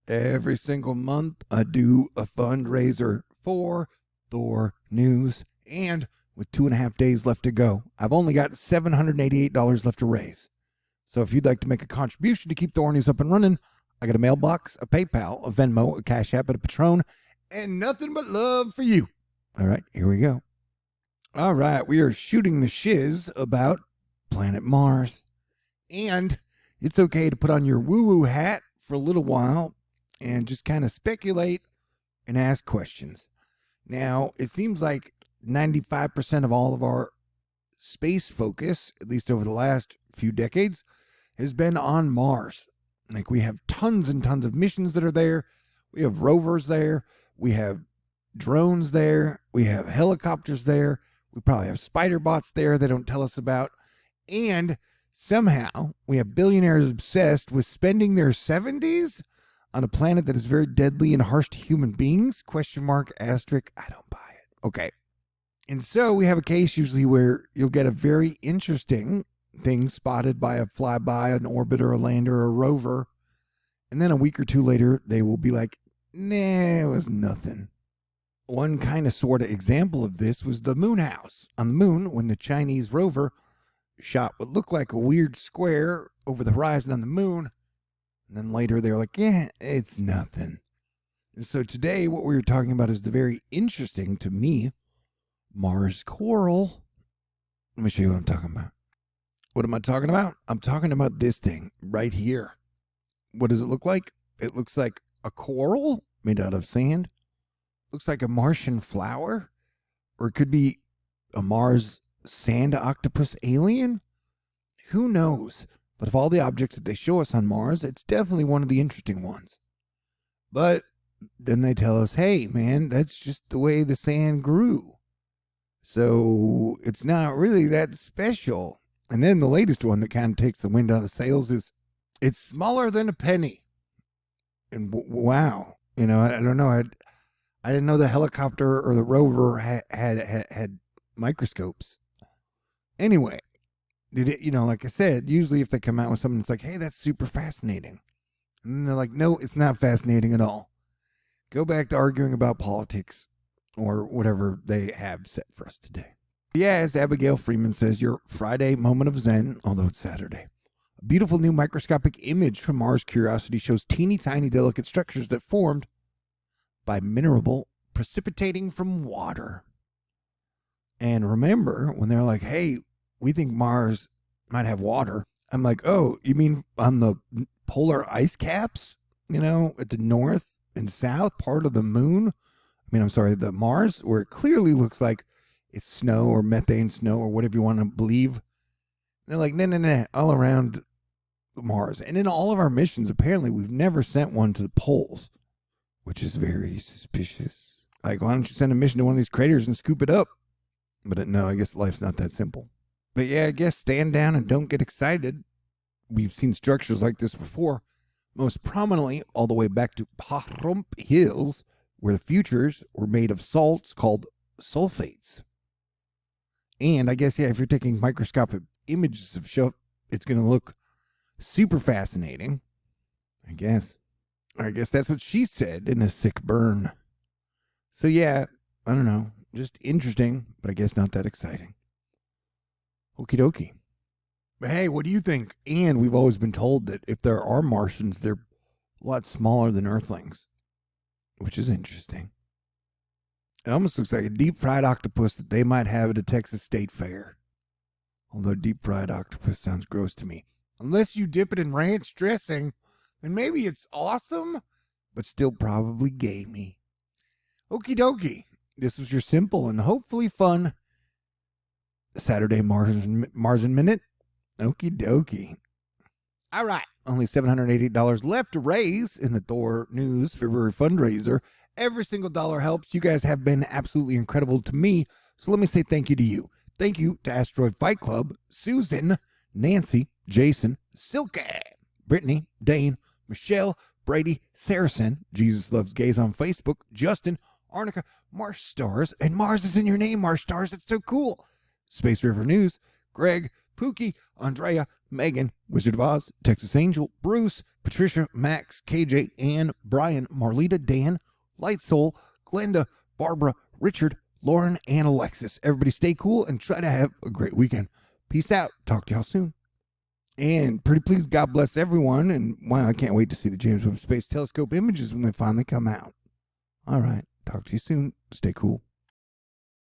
Every single month, I do a fundraiser for THORnews. And with 2.5 days left to go, I've only got $788 left to raise. So if you'd like to make a contribution to keep THORnews up and running, I got a mailbox, a PayPal, a Venmo, a CashApp, and a Patron, and nothing but love for you. All right, here we go. All right, we are shooting the shiz about planet Mars. And it's okay to put on your woo-woo hat for a little while and just kind of speculate and ask questions. Now, it seems like 95% of all of our space focus, at least over the last few decades, has been on Mars. Like, we have tons and tons of missions that are there. We have rovers there. We have drones there. We have helicopters there. We probably have spider bots there they don't tell us about. And somehow we have billionaires obsessed with spending their 70s on a planet that is very deadly and harsh to human beings? Question mark, asterisk, I don't buy it. Okay. And so we have a case usually where you'll get a very interesting thing spotted by a flyby, an orbiter, a lander, or a rover. And then a week or two later, they will be like, nah, it was nothing. One kind of sort of example of this was the moon house on the moon when the Chinese rover shot what looked like a weird square over the horizon on the moon. And then later they were like, yeah, it's nothing. And so today what we were talking about is the very interesting, to me, Mars coral. Let me show you what I'm talking about. What am I talking about? I'm talking about this thing right here. What does it look like? It looks like a coral made out of sand. Looks like a Martian flower. Or it could be a Mars sand octopus alien. Who knows? But of all the objects that they show us on Mars, it's definitely one of the interesting ones. But then they tell us, hey, man, that's just the way the sand grew. So it's not really that special. And then the latest one that kind of takes the wind out of the sails is it's smaller than a penny. And wow, you know, I don't know. I didn't know the helicopter or the rover had microscopes. Anyway, did it, you know, like I said, usually if they come out with something that's like, hey, that's super fascinating. And then they're like, no, it's not fascinating at all. Go back to arguing about politics or whatever they have set for us today. Yeah, as Abigail Freeman says, your Friday moment of zen, although it's Saturday. A beautiful new microscopic image from Mars Curiosity shows teeny tiny delicate structures that formed by mineral precipitating from water. And remember, when they're like, hey, we think Mars might have water, I'm like, oh, you mean on the polar ice caps, you know, at the north and south part of the moon? I mean, I'm sorry, the Mars, where it clearly looks like it's snow or methane snow or whatever you want to believe. They're like, no, all around Mars. And in all of our missions, apparently, we've never sent one to the poles, which is very suspicious. Like, why don't you send a mission to one of these craters and scoop it up? But no, I guess life's not that simple. But yeah, I guess stand down and don't get excited. We've seen structures like this before, most prominently all the way back to Pahrump Hills, where the futures were made of salts called sulfates. And I guess, yeah, if you're taking microscopic images of stuff, it's going to look super fascinating. I guess that's what she said in a sick burn. So yeah, I don't know. Just interesting, but I guess not that exciting. Okie dokie. But hey, what do you think? And we've always been told that if there are Martians, they're a lot smaller than Earthlings, which is interesting. It almost looks like a deep-fried octopus that they might have at a Texas State Fair. Although deep-fried octopus sounds gross to me. Unless you dip it in ranch dressing, then maybe it's awesome, but still probably gamey. Okie dokie. This was your simple and hopefully fun Saturday Martian Minute. Okie dokie. All right. Only $780 left to raise in the THORnews February fundraiser. Every single dollar helps. You guys have been absolutely incredible to me. So let me say thank you to you. Thank you to Asteroid Fight Club, Susan, Nancy, Jason, Silke, Brittany, Dane, Michelle, Brady, Saracen, Jesus Loves Gays on Facebook, Justin, Arnica, Marsh Stars, and Mars is in your name, Marsh Stars. It's so cool. Space River News, Greg, Pookie, Andrea, Megan, Wizard of Oz, Texas Angel, Bruce, Patricia, Max, KJ, Ann, Brian, Marlita, Dan, Light Soul, Glenda, Barbara, Richard, Lauren, and Alexis. Everybody stay cool and try to have a great weekend. Peace out. Talk to y'all soon. And pretty please, God bless everyone. And wow, I can't wait to see the James Webb Space Telescope images when they finally come out. All right. Talk to you soon. Stay cool.